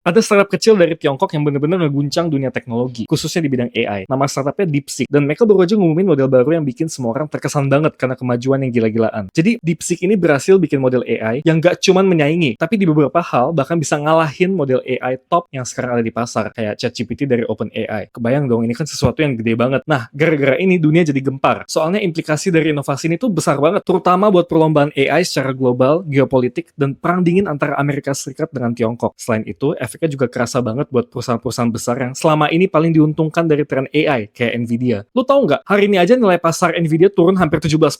Ada startup kecil dari Tiongkok yang benar-benar ngeguncang dunia teknologi, khususnya di bidang AI. Nama startupnya DeepSeek, dan mereka baru aja ngumumin model baru yang bikin semua orang terkesan banget karena kemajuan yang gila-gilaan. Jadi, DeepSeek ini berhasil bikin model AI yang gak cuman menyaingi, tapi di beberapa hal bahkan bisa ngalahin model AI top yang sekarang ada di pasar, kayak ChatGPT dari OpenAI. Kebayang dong, ini kan sesuatu yang gede banget. Nah, gara-gara ini dunia jadi gempar. Soalnya implikasi dari inovasi ini tuh besar banget, terutama buat perlombaan AI secara global, geopolitik, dan perang dingin antara Amerika Serikat dengan Tiongkok. Selain itu, efeknya juga kerasa banget buat perusahaan-perusahaan besar yang selama ini paling diuntungkan dari tren AI, kayak Nvidia. Lu tahu nggak, hari ini aja nilai pasar Nvidia turun hampir 17%.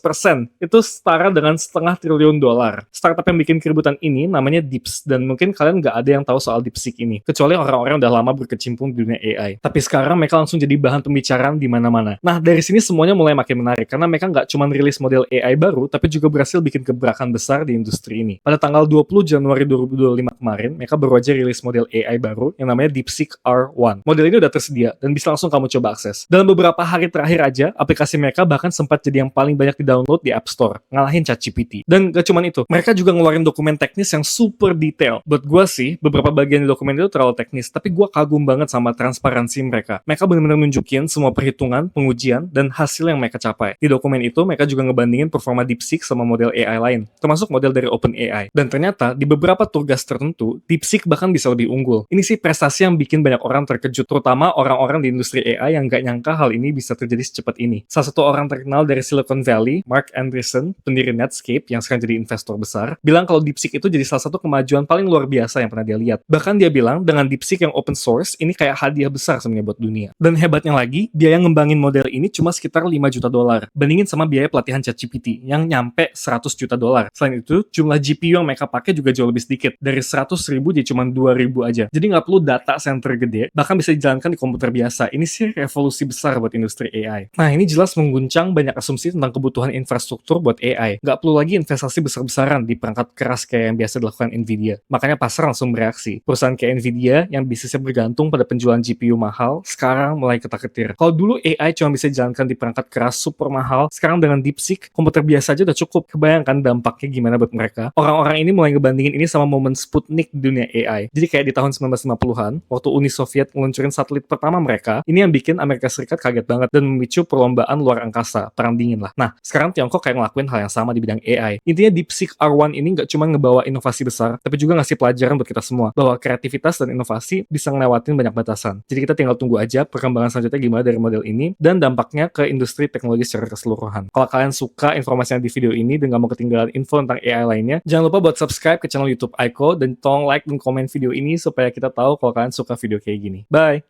Itu setara dengan setengah triliun dolar. Startup yang bikin keributan ini namanya Deeps, dan mungkin kalian nggak ada yang tahu soal DeepSeek ini, kecuali orang-orang yang udah lama berkecimpung di dunia AI. Tapi sekarang mereka langsung jadi bahan pembicaraan di mana-mana. Nah, dari sini semuanya mulai makin menarik, karena mereka nggak cuma rilis model AI baru, tapi juga berhasil bikin gebrakan besar di industri ini. Pada tanggal 20 Januari 2025 kemarin, mereka baru aja rilis model AI baru yang namanya DeepSeek R1. Model ini udah tersedia dan bisa langsung kamu coba akses. Dalam beberapa hari terakhir aja, aplikasi mereka bahkan sempat jadi yang paling banyak di-download di App Store, ngalahin ChatGPT. Dan gak cuman itu, mereka juga ngeluarin dokumen teknis yang super detail. Buat gue sih, beberapa bagian di dokumen itu terlalu teknis, tapi gue kagum banget sama transparansi mereka. Mereka benar-benar nunjukin semua perhitungan, pengujian, dan hasil yang mereka capai. Di dokumen itu, mereka juga ngebandingin performa DeepSeek sama model AI lain, termasuk model dari OpenAI. Dan ternyata, di beberapa tugas tertentu, DeepSeek bahkan bisa lebih unggul. Ini sih prestasi yang bikin banyak orang terkejut, terutama orang-orang di industri AI yang gak nyangka hal ini bisa terjadi secepat ini. Salah satu orang terkenal dari Silicon Valley, Mark Andreessen, pendiri Netscape yang sekarang jadi investor besar, bilang kalau DeepSeek itu jadi salah satu kemajuan paling luar biasa yang pernah dia lihat. Bahkan dia bilang dengan DeepSeek yang open source, ini kayak hadiah besar sebenarnya buat dunia. Dan hebatnya lagi, biaya ngembangin model ini cuma sekitar 5 juta dolar, bandingin sama biaya pelatihan ChatGPT yang nyampe 100 juta dolar. Selain itu, jumlah GPU yang mereka pakai juga jauh lebih sedikit, dari 100.000 jadi cuma 2.000 aja. Jadi nggak perlu data center gede, bahkan bisa dijalankan di komputer biasa. Ini sih revolusi besar buat industri AI. Nah, ini jelas mengguncang banyak asumsi tentang kebutuhan infrastruktur buat AI. Nggak perlu lagi investasi besar-besaran di perangkat keras kayak yang biasa dilakukan Nvidia. Makanya pasar langsung bereaksi. Perusahaan kayak Nvidia yang bisnisnya bergantung pada penjualan GPU mahal, sekarang mulai ketar-ketir. Kalau dulu AI cuma bisa dijalankan di perangkat keras super mahal, sekarang dengan DeepSeek, komputer biasa aja udah cukup. Kebayangkan dampaknya gimana buat mereka? Orang-orang ini mulai ngebandingin ini sama momen Sputnik di dunia AI. Jadi kayak di tahun 1950-an, waktu Uni Soviet ngeluncurin satelit pertama mereka, ini yang bikin Amerika Serikat kaget banget dan memicu perlombaan luar angkasa, perang dingin lah. Nah, sekarang Tiongkok kayak ngelakuin hal yang sama di bidang AI. Intinya DeepSeek R1 ini nggak cuma ngebawa inovasi besar, tapi juga ngasih pelajaran buat kita semua, bahwa kreativitas dan inovasi bisa ngelewatin banyak batasan. Jadi kita tinggal tunggu aja perkembangan selanjutnya gimana dari model ini, dan dampaknya ke industri teknologi secara keseluruhan. Kalau kalian suka informasinya di video ini dan nggak mau ketinggalan info tentang AI lainnya, jangan lupa buat subscribe ke channel YouTube Aiko, dan tolong like dan komen video ini supaya kita tahu kalau kalian suka video kayak gini. Bye!